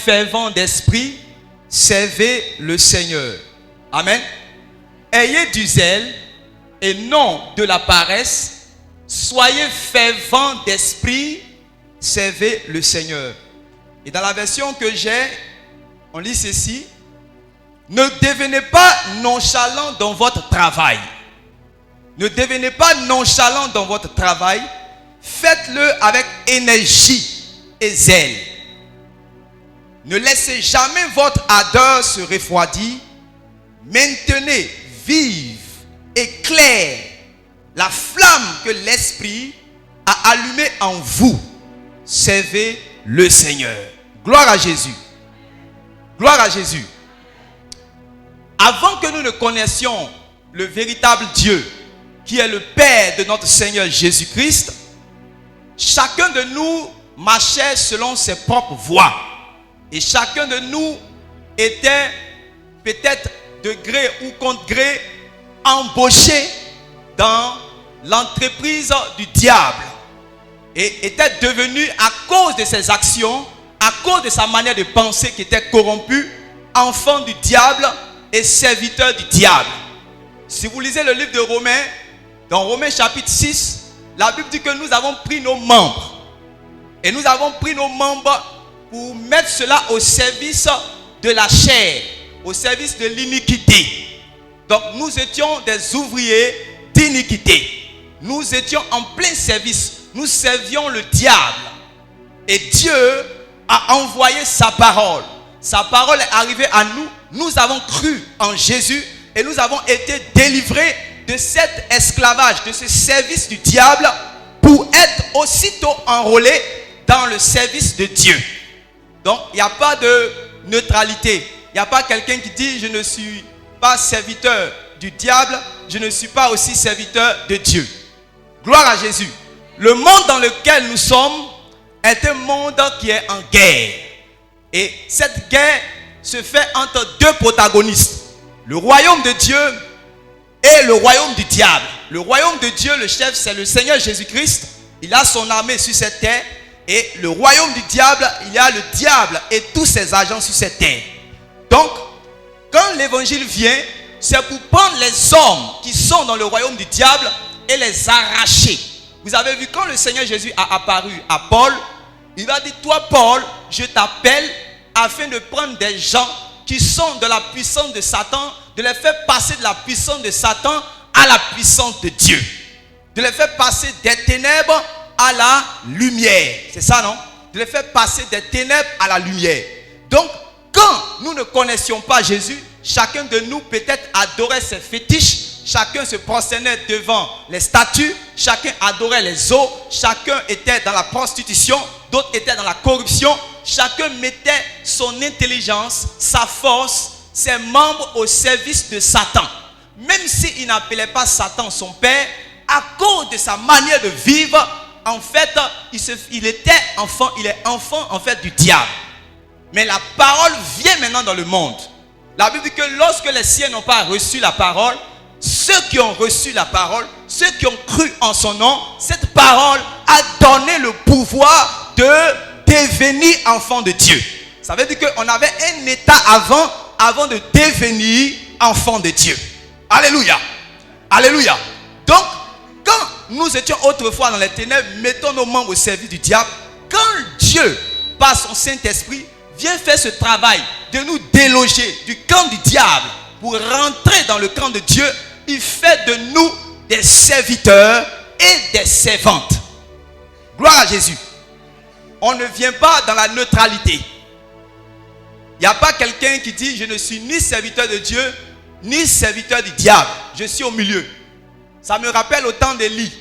fervents d'esprit, servez le Seigneur. Amen. Ayez du zèle et non de la paresse. Soyez fervents d'esprit, servez le Seigneur. Et dans la version que j'ai, on lit ceci. Ne devenez pas nonchalant dans votre travail. Ne devenez pas nonchalant dans votre travail. Faites-le avec énergie et zèle. Ne laissez jamais votre ardeur se refroidir. Maintenez vive et claire la flamme que l'Esprit a allumée en vous. Servez le Seigneur. Gloire à Jésus. Gloire à Jésus. Avant que nous ne connaissions le véritable Dieu, qui est le Père de notre Seigneur Jésus-Christ, chacun de nous marchait selon ses propres voies. Et chacun de nous était peut-être de gré ou contre gré embauché dans l'entreprise du diable. Et était devenu, à cause de ses actions, à cause de sa manière de penser qui était corrompue, enfant du diable et serviteur du diable. Si vous lisez le livre de Romains, dans Romains chapitre 6, la Bible dit que nous avons pris nos membres. Et nous avons pris nos membres pour mettre cela au service de la chair, au service de l'iniquité. Donc nous étions des ouvriers d'iniquité. Nous étions en plein service. Nous servions le diable. Et Dieu a envoyé sa parole. Sa parole est arrivée à nous. Nous avons cru en Jésus et nous avons été délivrés de cet esclavage, de ce service du diable, pour être aussitôt enrôlés dans le service de Dieu. Donc il n'y a pas de neutralité. Il n'y a pas quelqu'un qui dit je ne suis pas serviteur du diable, je ne suis pas aussi serviteur de Dieu. Gloire à Jésus. Le monde dans lequel nous sommes est un monde qui est en guerre. Et cette guerre se fait entre deux protagonistes. Le royaume de Dieu et le royaume du diable. Le royaume de Dieu, le chef, c'est le Seigneur Jésus-Christ. Il a son armée sur cette terre. Et le royaume du diable, il y a le diable et tous ses agents sur cette terre. Donc, quand l'évangile vient, c'est pour prendre les hommes qui sont dans le royaume du diable et les arracher. Vous avez vu, quand le Seigneur Jésus a apparu à Paul, il a dit, toi Paul, je t'appelle afin de prendre des gens qui sont de la puissance de Satan, de les faire passer de la puissance de Satan à la puissance de Dieu. De les faire passer des ténèbres à la lumière. C'est ça, non? De les faire passer des ténèbres à la lumière. Donc, quand nous ne connaissions pas Jésus, chacun de nous peut-être adorait ses fétiches, chacun se prosternait devant les statues, chacun adorait les os, chacun était dans la prostitution, d'autres étaient dans la corruption, chacun mettait son intelligence, sa force, ses membres au service de Satan. Même s'il n'appelait pas Satan son père, à cause de sa manière de vivre, en fait, il est enfant en fait du diable. Mais la parole vient maintenant dans le monde. La Bible dit que lorsque les siens n'ont pas reçu la parole, ceux qui ont reçu la parole, ceux qui ont cru en son nom, cette parole a donné le pouvoir de devenir enfant de Dieu. Ça veut dire qu'on avait un état avant de devenir enfant de Dieu. Alléluia. Alléluia. Donc, quand nous étions autrefois dans les ténèbres, mettons nos membres au service du diable. Quand Dieu, par son Saint-Esprit, vient faire ce travail de nous déloger du camp du diable pour rentrer dans le camp de Dieu, il fait de nous des serviteurs et des servantes. Gloire à Jésus. On ne vient pas dans la neutralité. Il n'y a pas quelqu'un qui dit je ne suis ni serviteur de Dieu ni serviteur du diable. Je suis au milieu. Ça me rappelle au temps d'Élie.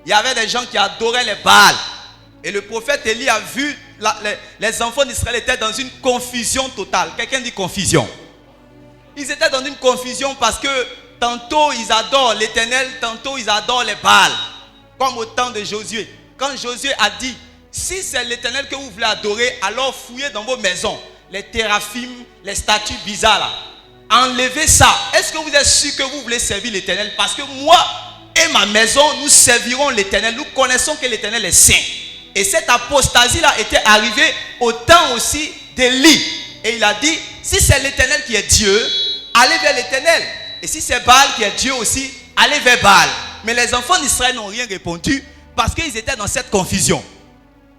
Il y avait des gens qui adoraient les Baals. Et le prophète Élie a vu les enfants d'Israël étaient dans une confusion totale. Quelqu'un dit confusion. Ils étaient dans une confusion parce que tantôt ils adorent l'Éternel, tantôt ils adorent les Baals. Comme au temps de Josué. Quand Josué a dit, si c'est l'Éternel que vous voulez adorer, alors fouillez dans vos maisons les théraphim, les statues bizarres là. Enlevez ça. Est-ce que vous êtes sûr que vous voulez servir l'Éternel? Parce que moi et ma maison, nous servirons l'Éternel. Nous connaissons que l'Éternel est saint. Et cette apostasie là était arrivée au temps aussi d'Élie. Et il a dit, si c'est l'Éternel qui est Dieu, allez vers l'Éternel. Et si c'est Baal qui est Dieu aussi, allez vers Baal. Mais les enfants d'Israël n'ont rien répondu parce qu'ils étaient dans cette confusion.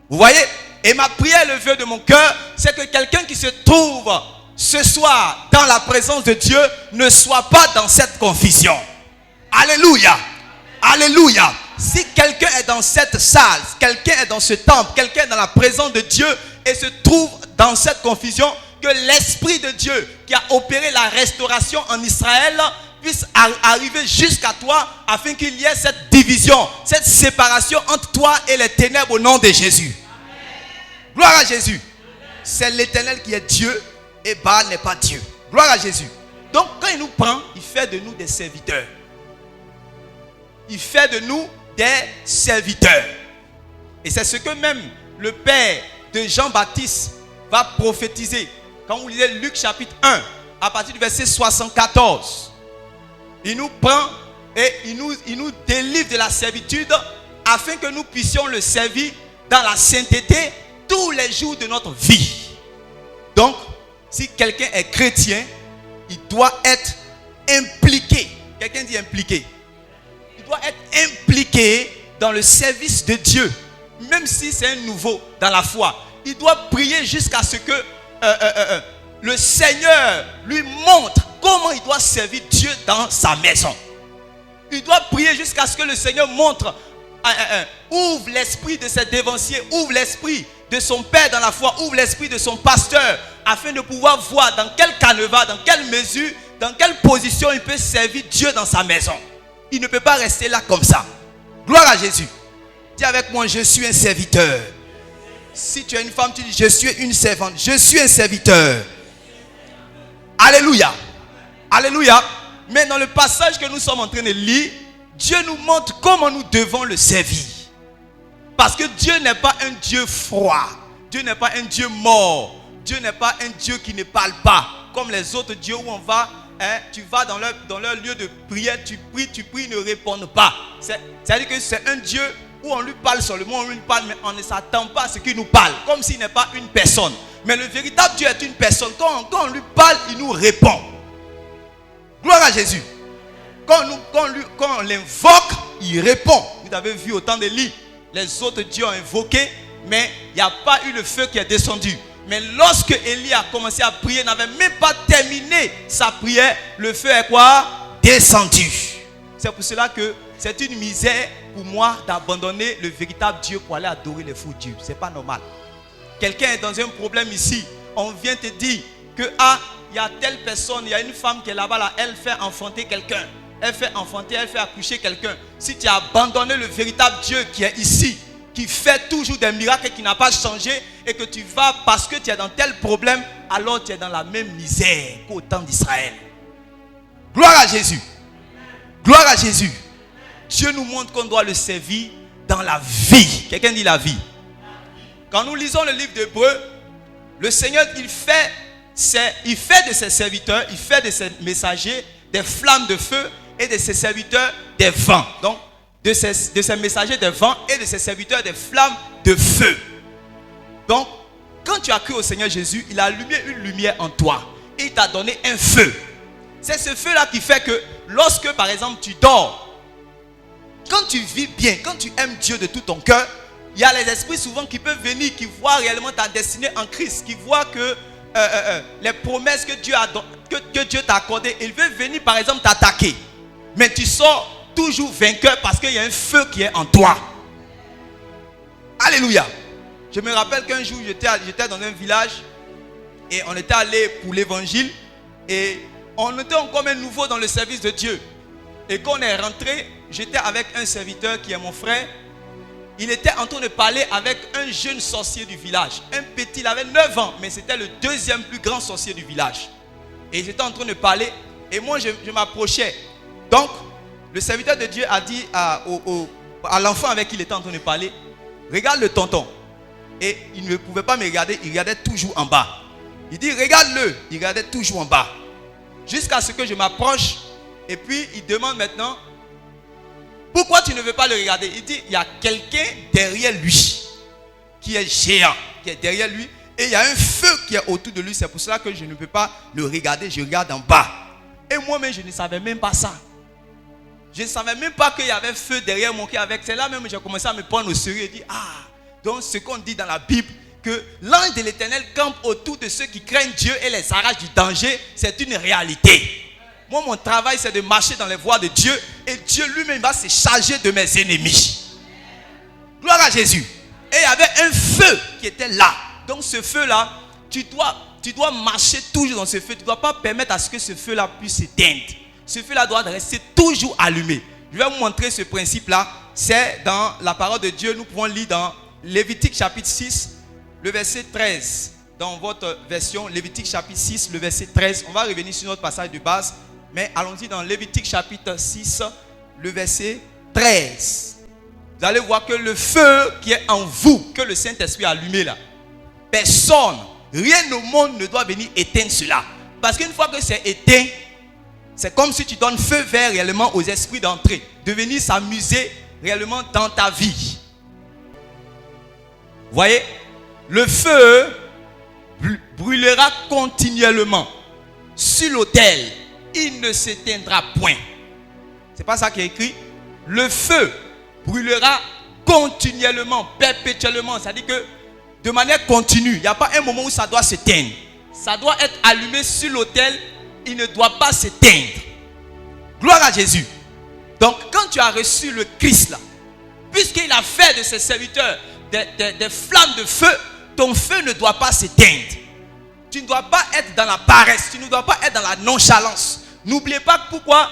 Vous voyez? Et ma prière, le vœu de mon cœur, c'est que quelqu'un qui se trouve ce soir dans la présence de Dieu ne soit pas dans cette confusion. Alléluia. Alléluia. Si quelqu'un est dans cette salle, quelqu'un est dans ce temple, quelqu'un est dans la présence de Dieu et se trouve dans cette confusion, que l'Esprit de Dieu qui a opéré la restauration en Israël puisse arriver jusqu'à toi afin qu'il y ait cette division, cette séparation entre toi et les ténèbres au nom de Jésus. Gloire à Jésus. C'est l'Éternel qui est Dieu et Baal n'est pas Dieu. Gloire à Jésus. Donc quand il nous prend, il fait de nous des serviteurs. Il fait de nous des serviteurs. Et c'est ce que même le père de Jean-Baptiste va prophétiser. Quand vous lisez Luc chapitre 1, à partir du verset 74, il nous prend et il nous délivre de la servitude afin que nous puissions le servir dans la sainteté tous les jours de notre vie. Donc, si quelqu'un est chrétien, il doit être impliqué. Quelqu'un dit impliqué. Il doit être impliqué dans le service de Dieu, même si c'est un nouveau dans la foi. Il doit prier jusqu'à ce que le Seigneur lui montre comment il doit servir Dieu dans sa maison. Il doit prier jusqu'à ce que le Seigneur montre, ouvre l'esprit de ses dévanciers, ouvre l'esprit de son père dans la foi, ouvre l'esprit de son pasteur, afin de pouvoir voir dans quel canevas, dans quelle mesure, dans quelle position il peut servir Dieu dans sa maison. Il ne peut pas rester là comme ça. Gloire à Jésus. Dis avec moi, je suis un serviteur. Si tu es une femme, tu dis, je suis une servante. Je suis un serviteur. Alléluia. Alléluia. Mais dans le passage que nous sommes en train de lire, Dieu nous montre comment nous devons le servir. Parce que Dieu n'est pas un Dieu froid. Dieu n'est pas un Dieu mort. Dieu n'est pas un Dieu qui ne parle pas. Comme les autres dieux où on va, tu vas dans leur lieu de prière, tu pries, ils ne répondent pas. C'est-à-dire que c'est un Dieu où on lui parle seulement, on lui parle, mais on ne s'attend pas à ce qu'il nous parle. Comme s'il n'est pas une personne. Mais le véritable Dieu est une personne. Quand on lui parle, il nous répond. Gloire à Jésus. Quand on l'invoque, il répond. Vous avez vu au temps d'Élie, les autres dieux ont invoqué, mais il n'y a pas eu le feu qui est descendu. Mais lorsque Élie a commencé à prier, n'avait même pas terminé sa prière, le feu est quoi? Descendu. C'est pour cela que c'est une misère pour moi d'abandonner le véritable Dieu pour aller adorer les faux dieux. C'est pas normal. Quelqu'un est dans un problème ici, on vient te dire que il y a telle personne, il y a une femme qui est là-bas, là, elle fait enfanter quelqu'un. Elle fait enfanter, elle fait accoucher quelqu'un. Si tu as abandonné le véritable Dieu qui est ici, qui fait toujours des miracles et qui n'a pas changé, et que tu vas parce que tu es dans tel problème, alors tu es dans la même misère qu'au temps d'Israël. Gloire à Jésus. Gloire à Jésus. Dieu nous montre qu'on doit le servir dans la vie. Quelqu'un dit la vie. Quand nous lisons le livre d'Hébreux, le Seigneur, il fait de ses serviteurs, il fait de ses messagers des flammes de feu et de ses serviteurs des vents. Donc, de ses messagers des vents et de ses serviteurs des flammes de feu. Donc, quand tu as cru au Seigneur Jésus, il a allumé une lumière en toi et il t'a donné un feu. C'est ce feu-là qui fait que lorsque, par exemple, tu dors, quand tu vis bien, quand tu aimes Dieu de tout ton cœur, il y a les esprits souvent qui peuvent venir, qui voient réellement ta destinée en Christ, qui voient que les promesses que Dieu t'a accordées, il veut venir, par exemple, t'attaquer. Mais tu sors toujours vainqueur parce qu'il y a un feu qui est en toi. Alléluia. Je me rappelle qu'un jour, j'étais dans un village et on était allé pour l'évangile et on était encore même nouveau dans le service de Dieu. Et quand on est rentré, j'étais avec un serviteur qui est mon frère. Il était en train de parler avec un jeune sorcier du village. Un petit, il avait 9 ans, mais c'était le deuxième plus grand sorcier du village. Et ils étaient en train de parler et moi je m'approchais. Donc, le serviteur de Dieu a dit à l'enfant avec qui il était en train de parler, regarde le tonton. Et il ne pouvait pas me regarder, il regardait toujours en bas. Il dit, regarde-le, il regardait toujours en bas. Jusqu'à ce que je m'approche, et puis il demande maintenant, pourquoi tu ne veux pas le regarder? Il dit, il y a quelqu'un derrière lui, qui est géant, qui est derrière lui, Et il y a un feu qui est autour de lui. C'est pour cela que je ne peux pas le regarder. Je regarde en bas. Et moi-même, je ne savais même pas ça. Je ne savais même pas qu'il y avait feu derrière mon cœur. C'est là même que j'ai commencé à me prendre au sérieux et dire, donc ce qu'on dit dans la Bible, que l'ange de l'Éternel campe autour de ceux qui craignent Dieu et les arrache du danger, c'est une réalité. Moi, mon travail, c'est de marcher dans les voies de Dieu et Dieu lui-même va se charger de mes ennemis. Gloire à Jésus. Et il y avait un feu qui était là. Donc ce feu-là, tu dois marcher toujours dans ce feu. Tu ne dois pas permettre à ce que ce feu-là puisse s'éteindre. Ce feu-là doit rester toujours allumé. Je vais vous montrer ce principe-là. C'est dans la parole de Dieu. Nous pouvons lire dans Lévitique chapitre 6, le verset 13. Dans votre version, Lévitique chapitre 6, le verset 13. On va revenir sur notre passage de base. Mais allons-y dans Lévitique chapitre 6, le verset 13. Vous allez voir que le feu qui est en vous, que le Saint-Esprit a allumé là, personne, rien au monde ne doit venir éteindre cela. Parce qu'une fois que c'est éteint, c'est comme si tu donnes feu vert réellement aux esprits d'entrer, de venir s'amuser réellement dans ta vie. Vous voyez, le feu brûlera continuellement sur l'autel. Il ne s'éteindra point. C'est pas ça qui est écrit. Le feu brûlera continuellement, perpétuellement. C'est-à-dire que de manière continue. Il n'y a pas un moment où ça doit s'éteindre. Ça doit être allumé sur l'autel. Il ne doit pas s'éteindre. Gloire à Jésus. Donc quand tu as reçu le Christ là, puisqu'il a fait de ses serviteurs des flammes de feu, ton feu ne doit pas s'éteindre. Tu ne dois pas être dans la paresse. Tu ne dois pas être dans la nonchalance. N'oubliez pas pourquoi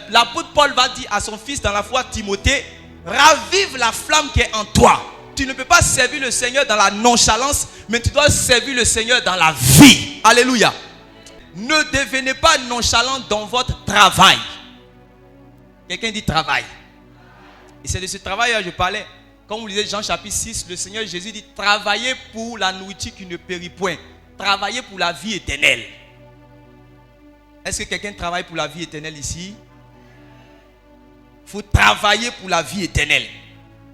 l'apôtre Paul va dire à son fils dans la foi Timothée, ravive la flamme qui est en toi. Tu ne peux pas servir le Seigneur dans la nonchalance, mais tu dois servir le Seigneur dans la vie. Alléluia. Ne devenez pas nonchalant dans votre travail. Quelqu'un dit travail. Et c'est de ce travail que je parlais. Quand vous lisez Jean chapitre 6, le Seigneur Jésus dit, travaillez pour la nourriture qui ne périt point. Travaillez pour la vie éternelle. Est-ce que quelqu'un travaille pour la vie éternelle ici? Il faut travailler pour la vie éternelle.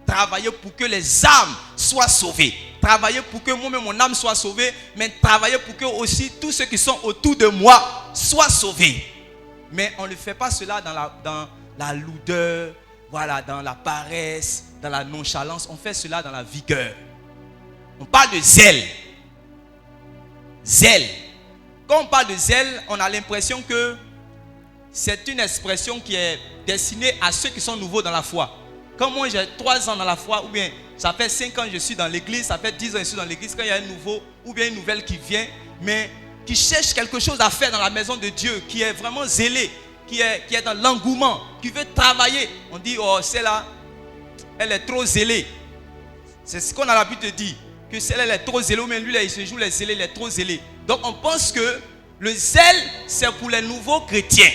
Travailler pour que les âmes soient sauvées. Travailler pour que moi-même mon âme soit sauvée. Mais travailler pour que aussi tous ceux qui sont autour de moi soient sauvés. Mais on ne fait pas cela dans la lourdeur, voilà, dans la paresse, dans la nonchalance. On fait cela dans la vigueur. On parle de zèle. Zèle. Quand on parle de zèle, on a l'impression que c'est une expression qui est destinée à ceux qui sont nouveaux dans la foi. Quand moi j'ai 3 ans dans la foi, ou bien ça fait 5 ans que je suis dans l'église, ça fait 10 ans que je suis dans l'église, quand il y a un nouveau, ou bien une nouvelle qui vient, mais qui cherche quelque chose à faire dans la maison de Dieu, qui est vraiment zélé, qui est dans l'engouement, qui veut travailler. On dit, oh celle-là, elle est trop zélée. C'est ce qu'on a l'habitude de dire, que celle-là elle est trop zélée, ou bien lui là, il se joue les zélés, il est trop zélé. Donc on pense que le zèle, c'est pour les nouveaux chrétiens.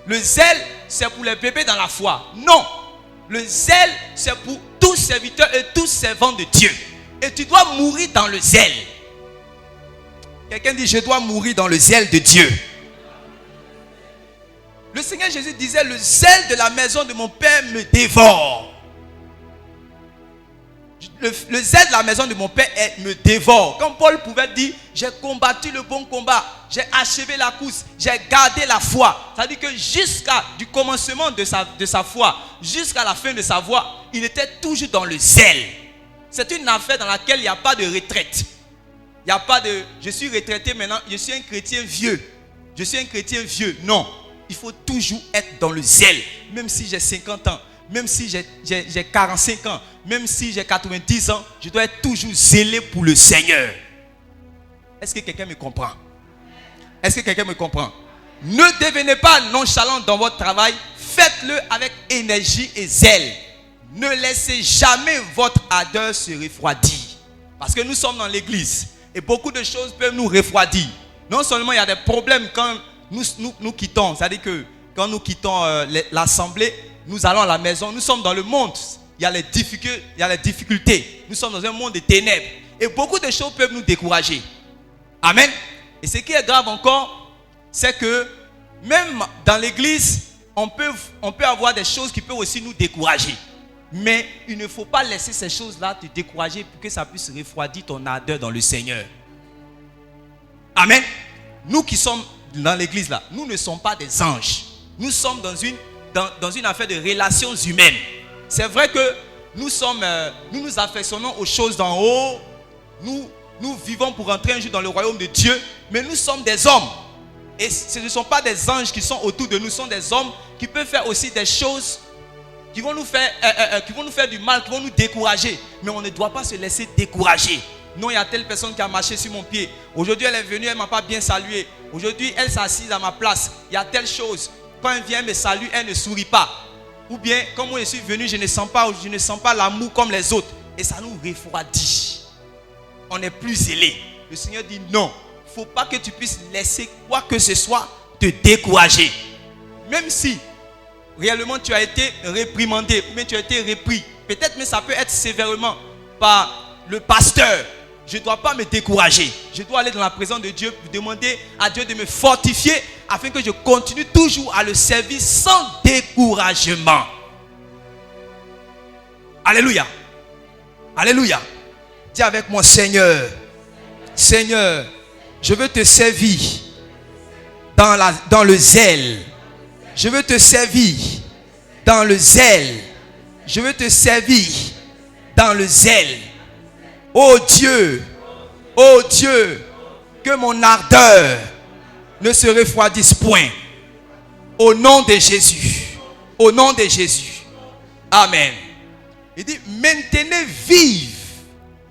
Le zèle, c'est pour les bébés dans la foi. Non. Le zèle, c'est pour tous serviteurs et tous servants de Dieu. Et tu dois mourir dans le zèle. Quelqu'un dit, je dois mourir dans le zèle de Dieu. Le Seigneur Jésus disait, le zèle de la maison de mon Père me dévore. Le zèle de la maison de mon Père me dévore. Comme Paul pouvait dire, j'ai combattu le bon combat, j'ai achevé la course, j'ai gardé la foi. Ça veut dire que jusqu'à du commencement de sa foi, jusqu'à la fin de sa voie, il était toujours dans le zèle. C'est une affaire dans laquelle il n'y a pas de retraite. Il n'y a pas de, je suis retraité maintenant, je suis un chrétien vieux. Je suis un chrétien vieux. Non, il faut toujours être dans le zèle. Même si j'ai 50 ans, même si j'ai 45 ans, même si j'ai 90 ans, je dois être toujours zélé pour le Seigneur. Est-ce que quelqu'un me comprend? Est-ce que quelqu'un me comprend? Ne devenez pas nonchalant dans votre travail. Faites-le avec énergie et zèle. Ne laissez jamais votre ardeur se refroidir. Parce que nous sommes dans l'église. Et beaucoup de choses peuvent nous refroidir. Non seulement il y a des problèmes quand nous quittons. C'est-à-dire que quand nous quittons l'assemblée, nous allons à la maison. Nous sommes dans le monde. Il y a les difficultés. Nous sommes dans un monde de ténèbres. Et beaucoup de choses peuvent nous décourager. Amen. Et ce qui est grave encore, c'est que même dans l'église, on peut avoir des choses qui peuvent aussi nous décourager. Mais il ne faut pas laisser ces choses-là te décourager pour que ça puisse refroidir ton ardeur dans le Seigneur. Amen. Nous qui sommes dans l'église là, nous ne sommes pas des anges. Nous sommes dans une affaire de relations humaines. C'est vrai que nous nous affectionnons aux choses d'en haut. Nous vivons pour entrer un jour dans le royaume de Dieu. Mais nous sommes des hommes. Et ce ne sont pas des anges qui sont autour de nous. Ce sont des hommes qui peuvent faire aussi des choses qui vont nous faire du mal, qui vont nous décourager. Mais on ne doit pas se laisser décourager. Non, il y a telle personne qui a marché sur mon pied. Aujourd'hui, elle est venue, elle ne m'a pas bien salué. Aujourd'hui, elle s'assise à ma place. Il y a telle chose. Quand elle vient me saluer, elle ne sourit pas. Ou bien, comme moi je suis venu, je ne sens pas l'amour comme les autres. Et ça nous refroidit. On est plus zélé. Le Seigneur dit non. Il ne faut pas que tu puisses laisser quoi que ce soit te décourager. Même si réellement tu as été réprimandé ou bien tu as été repris. Peut-être mais ça peut être sévèrement par le pasteur. Je ne dois pas me décourager. Je dois aller dans la présence de Dieu pour demander à Dieu de me fortifier afin que je continue toujours à le servir sans découragement. Alléluia. Alléluia. Dis avec moi, Seigneur. Seigneur, je veux te servir dans le zèle. Je veux te servir dans le zèle. Je veux te servir dans le zèle. Oh Dieu, que mon ardeur ne se refroidisse point. Au nom de Jésus. Au nom de Jésus. Amen. Il dit, maintenez vive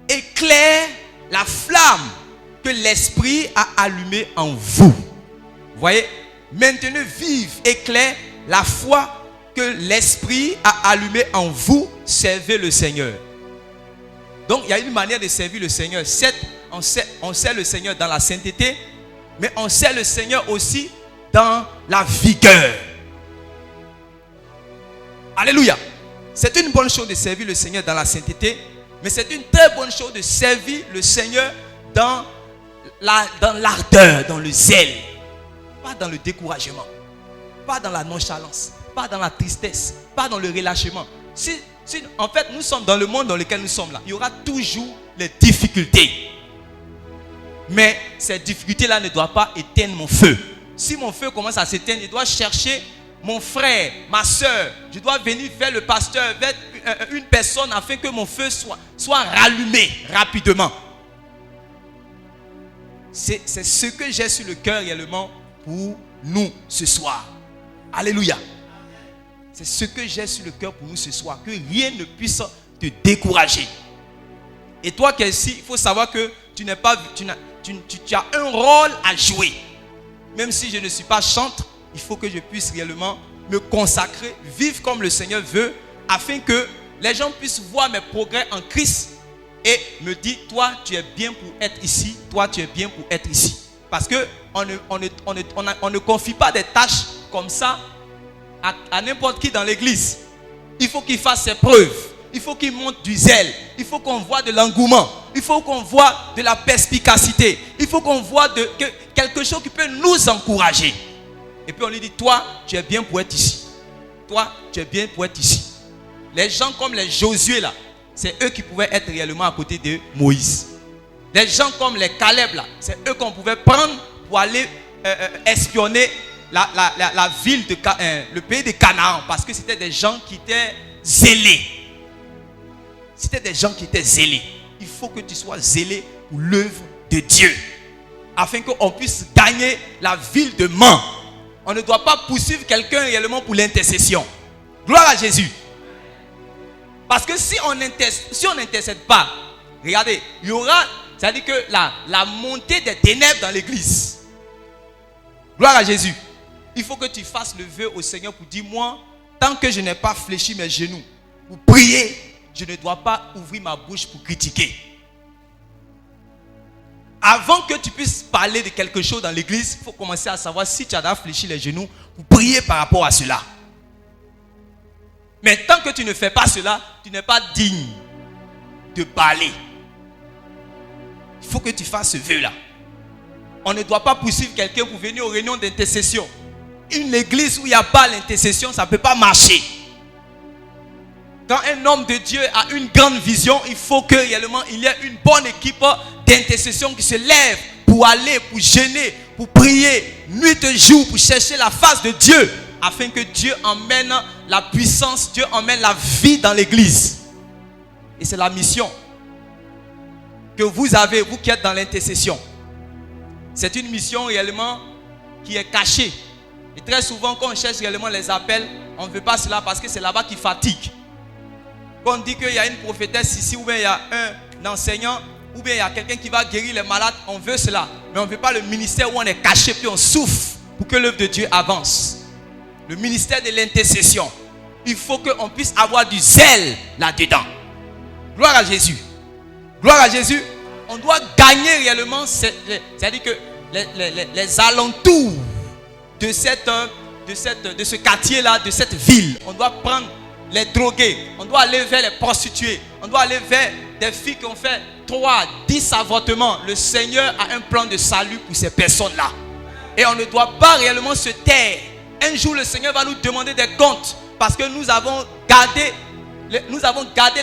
et claire la flamme que l'Esprit a allumée en vous. Vous voyez? Maintenez vive et claire la foi que l'Esprit a allumée en vous. Servez le Seigneur. Donc, il y a une manière de servir le Seigneur. Certes, on sert le Seigneur dans la sainteté, mais on sert le Seigneur aussi dans la vigueur. Alléluia. C'est une bonne chose de servir le Seigneur dans la sainteté, mais c'est une très bonne chose de servir le Seigneur dans l'ardeur, dans le zèle. Pas dans le découragement, pas dans la nonchalance, pas dans la tristesse, pas dans le relâchement. En fait, nous sommes dans le monde dans lequel nous sommes là. Il y aura toujours les difficultés. Mais ces difficultés-là ne doivent pas éteindre mon feu. Si mon feu commence à s'éteindre, je dois chercher mon frère, ma soeur. Je dois venir vers le pasteur, vers une personne afin que mon feu soit rallumé rapidement. C'est ce que j'ai sur le cœur réellement pour nous ce soir. Alléluia. C'est ce que j'ai sur le cœur pour nous ce soir. Que rien ne puisse te décourager. Et toi qui es ici, il faut savoir que tu as un rôle à jouer. Même si je ne suis pas chantre, il faut que je puisse réellement me consacrer, vivre comme le Seigneur veut, afin que les gens puissent voir mes progrès en Christ et me dire, toi tu es bien pour être ici, toi tu es bien pour être ici. Parce qu'on ne confie pas des tâches comme ça à n'importe qui dans l'église. Il faut qu'il fasse ses preuves. Il faut qu'il monte du zèle. Il faut qu'on voit de l'engouement. Il faut qu'on voit de la perspicacité. Il faut qu'on voit quelque chose qui peut nous encourager. Et puis on lui dit, toi, tu es bien pour être ici. Toi, tu es bien pour être ici. Les gens comme les Josué là, c'est eux qui pouvaient être réellement à côté de Moïse. Les gens comme les Caleb là, c'est eux qu'on pouvait prendre pour aller espionner la ville le pays de Canaan, parce que c'était des gens qui étaient zélés. C'était des gens qui étaient zélés. Il faut que tu sois zélé pour l'œuvre de Dieu, afin qu'on puisse gagner la ville de Mans. On ne doit pas poursuivre quelqu'un réellement pour l'intercession. Gloire à Jésus. Parce que si on n'intercède pas, regardez, il y aura, c'est-à-dire que la montée des ténèbres dans l'église. Gloire à Jésus. Il faut que tu fasses le vœu au Seigneur pour dire, moi, tant que je n'ai pas fléchi mes genoux pour prier, je ne dois pas ouvrir ma bouche pour critiquer. Avant que tu puisses parler de quelque chose dans l'église, il faut commencer à savoir si tu as déjà fléchi les genoux pour prier par rapport à cela. Mais tant que tu ne fais pas cela, tu n'es pas digne de parler. Il faut que tu fasses ce vœu-là. On ne doit pas poursuivre quelqu'un pour venir aux réunions d'intercession. Une église où il n'y a pas l'intercession, ça ne peut pas marcher. quand un homme de Dieu a une grande vision, il faut que réellement il y ait une bonne équipe d'intercession qui se lève pour aller, pour gêner, pour prier, nuit et jour, pour chercher la face de Dieu, afin que Dieu emmène la puissance, Dieu emmène la vie dans l'église. Et c'est la mission que vous avez, vous qui êtes dans l'intercession. C'est une mission réellement qui est cachée. Et très souvent, quand on cherche réellement les appels, on ne veut pas cela parce que c'est là-bas qui fatigue. Quand on dit qu'il y a une prophétesse ici, ou bien il y a un enseignant, ou bien il y a quelqu'un qui va guérir les malades, on veut cela. Mais on ne veut pas le ministère où on est caché, puis on souffre pour que l'œuvre de Dieu avance. Le ministère de l'intercession. Il faut qu'on puisse avoir du zèle là-dedans. Gloire à Jésus. Gloire à Jésus. On doit gagner réellement, c'est-à-dire que les alentours de ce quartier-là, de cette ville. On doit prendre les drogués. On doit aller vers les prostituées. On doit aller vers des filles qui ont fait 3, 10 avortements. Le Seigneur a un plan de salut pour ces personnes-là. Et on ne doit pas réellement se taire. Un jour, le Seigneur va nous demander des comptes parce que nous avons gardé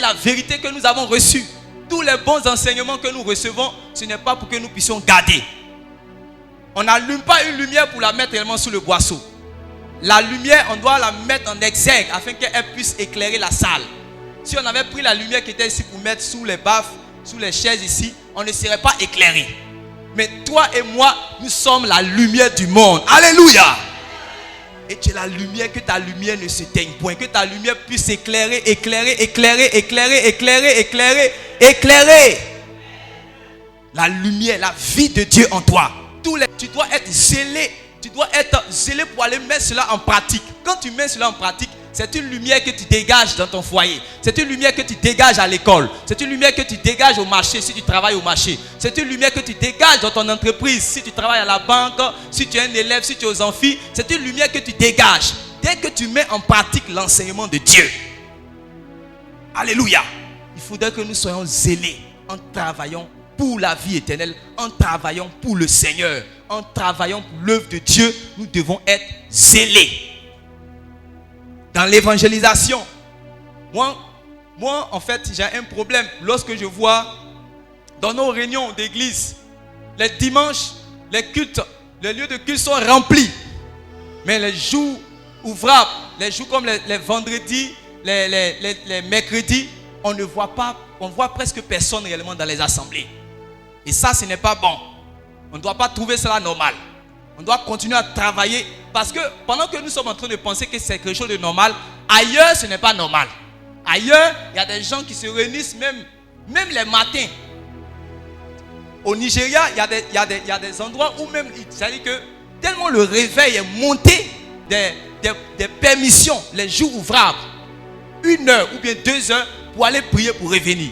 la vérité que nous avons reçue. Tous les bons enseignements que nous recevons, ce n'est pas pour que nous puissions garder. On n'allume pas une lumière pour la mettre réellement sous le boisseau. La lumière, on doit la mettre en exergue afin qu'elle puisse éclairer la salle. Si on avait pris la lumière qui était ici pour mettre sous les baffes, sous les chaises ici, on ne serait pas éclairé. Mais toi et moi, nous sommes la lumière du monde. Alléluia! Et tu es la lumière, que ta lumière ne s'éteigne point. Que ta lumière puisse éclairer, éclairer, éclairer, éclairer, éclairer, éclairer, éclairer. La lumière, la vie de Dieu en toi. Tu dois être zélé. Tu dois être zélé pour aller mettre cela en pratique. Quand tu mets cela en pratique, c'est une lumière que tu dégages dans ton foyer. C'est une lumière que tu dégages à l'école. C'est une lumière que tu dégages au marché si tu travailles au marché. C'est une lumière que tu dégages dans ton entreprise si tu travailles à la banque, si tu es un élève, si tu es aux amphis. C'est une lumière que tu dégages dès que tu mets en pratique l'enseignement de Dieu. Alléluia. Il faudrait que nous soyons zélés en travaillant pour la vie éternelle, en travaillant pour le Seigneur, en travaillant pour l'œuvre de Dieu. Nous devons être zélés. Dans l'évangélisation, moi, en fait, j'ai un problème lorsque je vois dans nos réunions d'église, les dimanches, les cultes, les lieux de culte sont remplis. Mais les jours ouvrables, les jours comme les vendredis, les mercredis, on ne voit pas, on voit presque personne réellement dans les assemblées. Et ça, ce n'est pas bon. On ne doit pas trouver cela normal. On doit continuer à travailler parce que pendant que nous sommes en train de penser que c'est quelque chose de normal, ailleurs, ce n'est pas normal. Ailleurs, il y a des gens qui se réunissent même les matins. Au Nigeria, il y a des endroits où même, c'est-à-dire que tellement le réveil est monté des permissions, les jours ouvrables, 1 heure ou bien 2 heures pour aller prier pour revenir.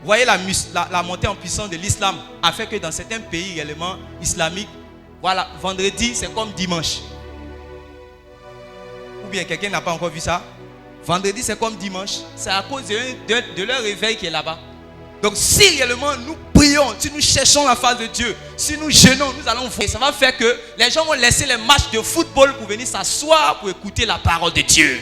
Vous voyez la montée en puissance de l'islam a fait que dans certains pays réellement islamiques, voilà, vendredi c'est comme dimanche. Ou bien quelqu'un n'a pas encore vu ça. Vendredi c'est comme dimanche. C'est à cause de leur réveil qui est là-bas. Donc si réellement nous prions, si nous cherchons la face de Dieu, si nous jeûnons, nous allons voir. Et ça va faire que les gens vont laisser les matchs de football pour venir s'asseoir pour écouter la parole de Dieu.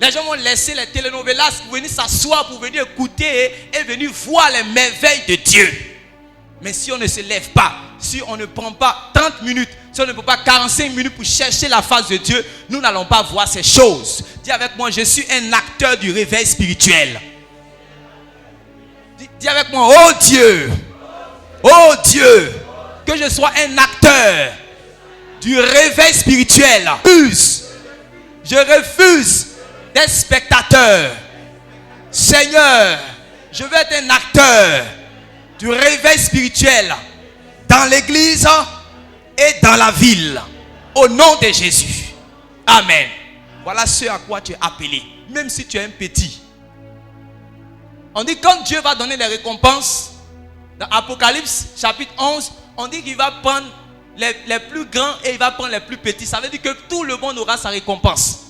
Les gens vont laisser les telenovelas pour venir s'asseoir, pour venir écouter et venir voir les merveilles de Dieu. Mais si on ne se lève pas, si on ne prend pas 30 minutes, si on ne prend pas 45 minutes pour chercher la face de Dieu, nous n'allons pas voir ces choses. Dis avec moi, je suis un acteur du réveil spirituel. Dis avec moi, oh Dieu, que je sois un acteur du réveil spirituel. Je refuse d'être spectateur. Seigneur, je veux être un acteur du réveil spirituel dans l'église et dans la ville. Au nom de Jésus. Amen. Voilà ce à quoi tu es appelé. Même si tu es un petit. On dit quand Dieu va donner les récompenses, dans Apocalypse chapitre 11, on dit qu'il va prendre les plus grands et il va prendre les plus petits. Ça veut dire que tout le monde aura sa récompense.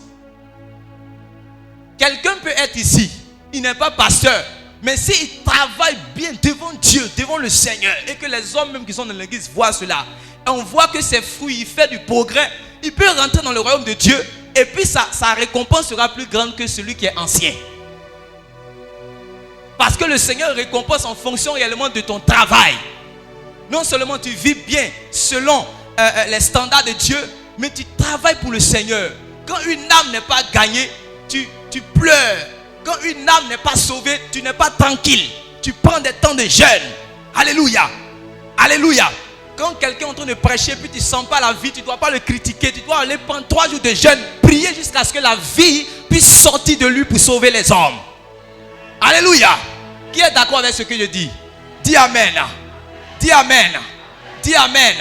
Quelqu'un peut être ici, il n'est pas pasteur, mais s'il travaille bien devant Dieu, devant le Seigneur, et que les hommes même qui sont dans l'église voient cela, et on voit que ses fruits, il fait du progrès, il peut rentrer dans le royaume de Dieu, Et puis sa récompense sera plus grande que celui qui est ancien. Parce que le Seigneur récompense en fonction réellement de ton travail. Non seulement tu vis bien selon les standards de Dieu, mais tu travailles pour le Seigneur. Quand une âme n'est pas gagnée, tu pleures. Quand une âme n'est pas sauvée, tu n'es pas tranquille. Tu prends des temps de jeûne. Alléluia. Alléluia. Quand quelqu'un est en train de prêcher, puis tu ne sens pas la vie, tu ne dois pas le critiquer. Tu dois aller prendre 3 jours de jeûne, prier jusqu'à ce que la vie puisse sortir de lui pour sauver les hommes. Alléluia. Qui est d'accord avec ce que je dis? Dis Amen. Dis Amen. Dis Amen.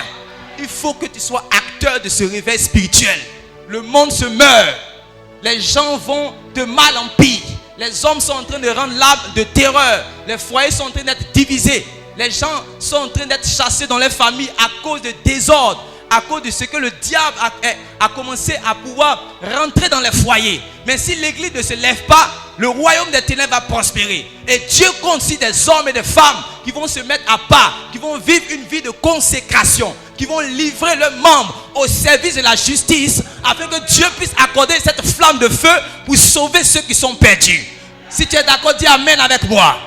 Il faut que tu sois acteur de ce réveil spirituel. Le monde se meurt. Les gens vont de mal en pire. Les hommes sont en train de rendre l'âme de terreur. Les foyers sont en train d'être divisés. Les gens sont en train d'être chassés dans les familles à cause de désordre, à cause de ce que le diable a commencé à pouvoir rentrer dans les foyers. Mais si l'église ne se lève pas, le royaume des ténèbres va prospérer. Et Dieu compte sur des hommes et des femmes qui vont se mettre à part, qui vont vivre une vie de consécration, qui vont livrer leurs membres au service de la justice, afin que Dieu puisse accorder cette flamme de feu pour sauver ceux qui sont perdus. Si tu es d'accord, dis Amen avec moi.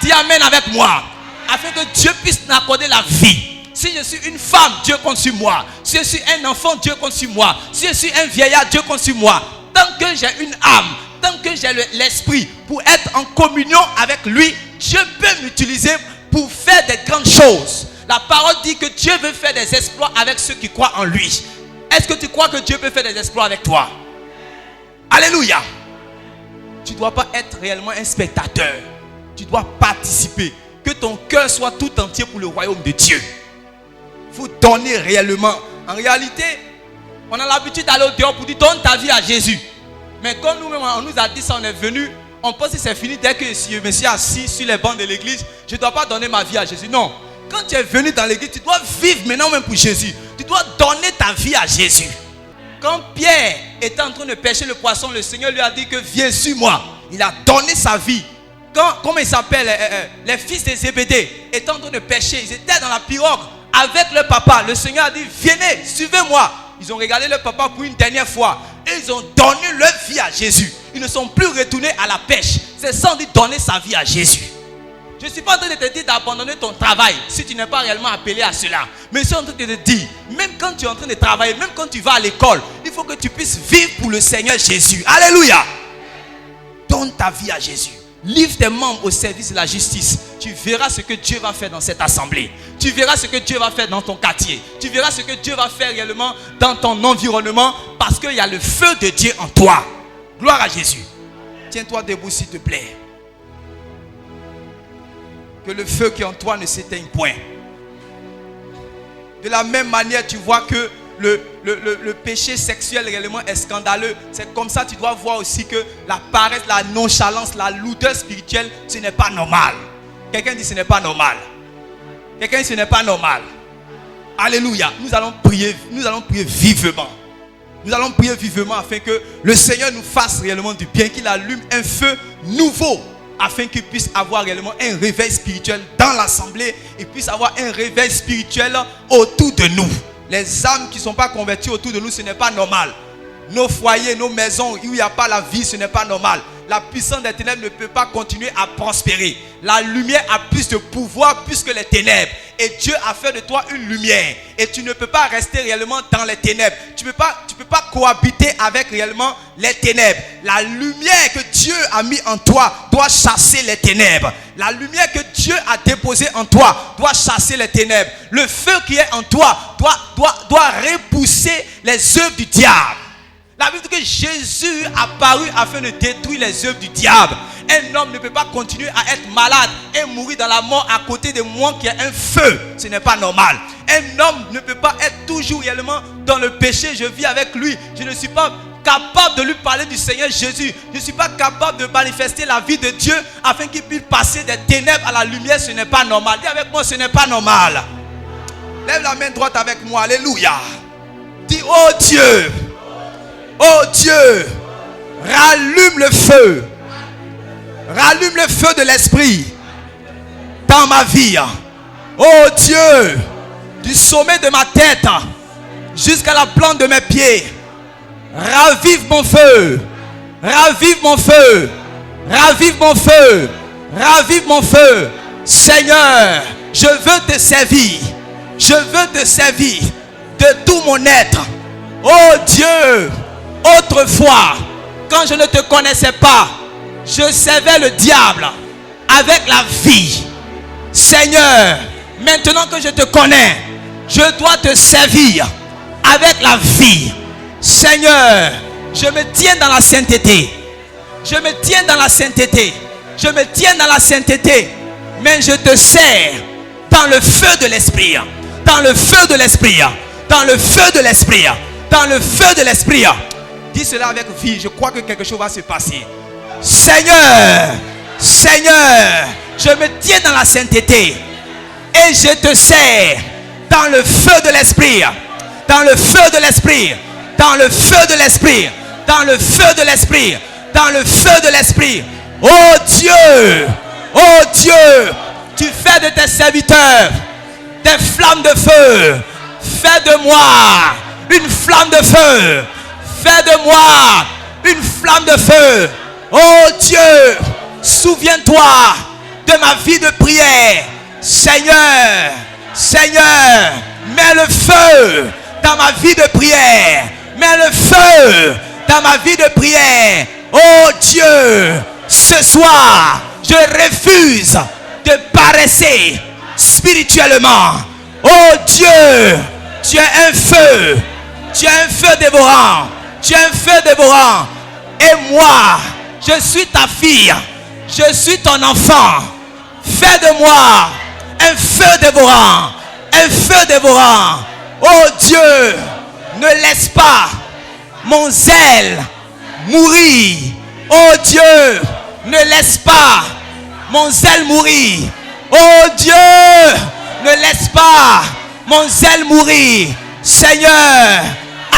Dis Amen avec moi. Afin que Dieu puisse m'accorder la vie. Si je suis une femme, Dieu compte sur moi. Si je suis un enfant, Dieu compte sur moi. Si je suis un vieillard, Dieu compte sur moi. Tant que j'ai une âme, tant que j'ai l'esprit pour être en communion avec lui, Dieu peut m'utiliser pour faire des grandes choses. La parole dit que Dieu veut faire des exploits avec ceux qui croient en lui. Est-ce que tu crois que Dieu peut faire des exploits avec toi? Alléluia. Tu ne dois pas être réellement un spectateur. Tu dois participer. Que ton cœur soit tout entier pour le royaume de Dieu. Il faut donner réellement. En réalité, on a l'habitude d'aller au dehors pour dire donne ta vie à Jésus. Mais comme nous-mêmes, on nous a dit ça, on est venu, on pense que c'est fini dès que je me suis assis sur les bancs de l'église. Je ne dois pas donner ma vie à Jésus. Non. Quand tu es venu dans l'église, tu dois vivre maintenant même pour Jésus. Tu dois donner ta vie à Jésus. Quand Pierre était en train de pêcher le poisson, le Seigneur lui a dit que viens sur moi. Il a donné sa vie. Comment il s'appelle, les fils de Zébédée étaient en train de pêcher. Ils étaient dans la pirogue avec leur papa. Le Seigneur a dit venez, suivez-moi. Ils ont regardé leur papa pour une dernière fois. Et ils ont donné leur vie à Jésus. Ils ne sont plus retournés à la pêche. C'est sans dire donner sa vie à Jésus. Je ne suis pas en train de te dire d'abandonner ton travail si tu n'es pas réellement appelé à cela. Mais je suis en train de te dire, même quand tu es en train de travailler, même quand tu vas à l'école, il faut que tu puisses vivre pour le Seigneur Jésus. Alléluia. Donne ta vie à Jésus. Livre tes membres au service de la justice. Tu verras ce que Dieu va faire dans cette assemblée. Tu verras ce que Dieu va faire dans ton quartier. Tu verras ce que Dieu va faire réellement dans ton environnement. Parce qu'il y a le feu de Dieu en toi. Gloire à Jésus. Tiens-toi debout s'il te plaît. Que le feu qui est en toi ne s'éteigne point. De la même manière, tu vois que le péché sexuel réellement est scandaleux. C'est comme ça tu dois voir aussi que la paresse, la nonchalance, la lourdeur spirituelle, ce n'est pas normal. Quelqu'un dit ce n'est pas normal. Quelqu'un dit ce n'est pas normal. Alléluia. Nous allons prier vivement. Nous allons prier vivement afin que le Seigneur nous fasse réellement du bien, qu'il allume un feu nouveau afin qu'il puisse avoir réellement un réveil spirituel dans l'assemblée et puisse avoir un réveil spirituel autour de nous. Les âmes qui ne sont pas converties autour de nous, ce n'est pas normal. Nos foyers, nos maisons où il n'y a pas la vie, ce n'est pas normal. La puissance des ténèbres ne peut pas continuer à prospérer. La lumière a plus de pouvoir plus que les ténèbres. Et Dieu a fait de toi une lumière. Et tu ne peux pas rester réellement dans les ténèbres. Tu ne peux pas cohabiter avec réellement les ténèbres. La lumière que Dieu a mis en toi doit chasser les ténèbres. La lumière que Dieu a déposée en toi doit chasser les ténèbres. Le feu qui est en toi doit repousser les œuvres du diable. La Bible dit que Jésus a apparu afin de détruire les œuvres du diable. Un homme ne peut pas continuer à être malade et mourir dans la mort à côté de moi qui a un feu. Ce n'est pas normal. Un homme ne peut pas être toujours réellement dans le péché. Je vis avec lui. Je ne suis pas capable de lui parler du Seigneur Jésus. Je ne suis pas capable de manifester la vie de Dieu afin qu'il puisse passer des ténèbres à la lumière. Ce n'est pas normal. Dis avec moi, ce n'est pas normal. Lève la main droite avec moi. Alléluia. Dis, oh Dieu. Oh Dieu, rallume le feu. Rallume le feu de l'esprit dans ma vie. Oh Dieu, du sommet de ma tête jusqu'à la plante de mes pieds, Ravive mon feu. Ravive mon feu. Ravive mon feu. Ravive mon feu. Seigneur, je veux te servir. Je veux te servir de tout mon être. Oh Dieu, autrefois, quand je ne te connaissais pas, je servais le diable avec la vie. Seigneur, maintenant que je te connais, je dois te servir avec la vie. Seigneur, je me tiens dans la sainteté. Je me tiens dans la sainteté. Je me tiens dans la sainteté. Mais je te sers dans le feu de l'esprit. Dans le feu de l'esprit. Dans le feu de l'esprit. Dans le feu de l'esprit. Dis cela avec vie. Je crois que quelque chose va se passer. Seigneur, Seigneur, je me tiens dans la sainteté. Et je te sers dans le feu de l'esprit. Dans le feu de l'esprit. Dans le feu de l'esprit. Dans le feu de l'esprit. Dans le feu de l'esprit. Oh Dieu. Oh Dieu. Tu fais de tes serviteurs des flammes de feu. Fais de moi une flamme de feu. Fais de moi une flamme de feu. Oh Dieu. Souviens-toi de ma vie de prière. Seigneur. Seigneur. Mets le feu dans ma vie de prière. Mets le feu dans ma vie de prière. Oh Dieu, ce soir, je refuse de paresser spirituellement. Oh Dieu, tu es un feu. Tu es un feu dévorant. Tu es un feu dévorant. Et moi, je suis ta fille. Je suis ton enfant. Fais de moi un feu dévorant. Un feu dévorant. Oh Dieu, ne laisse pas mon zèle mourir. Oh Dieu, ne laisse pas mon zèle mourir. Oh Dieu, ne laisse pas mon zèle mourir. Seigneur,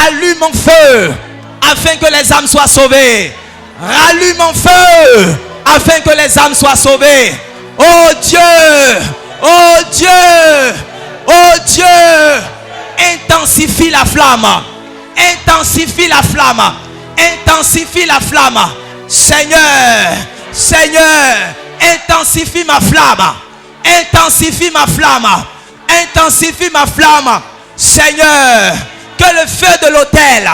allume mon feu afin que les âmes soient sauvées. Rallume mon feu afin que les âmes soient sauvées. Oh Dieu, oh Dieu, oh Dieu, intensifie la flamme. Intensifie la flamme. Intensifie la flamme. Seigneur, Seigneur, intensifie ma flamme. Intensifie ma flamme. Intensifie ma flamme. Seigneur, que le feu de l'autel,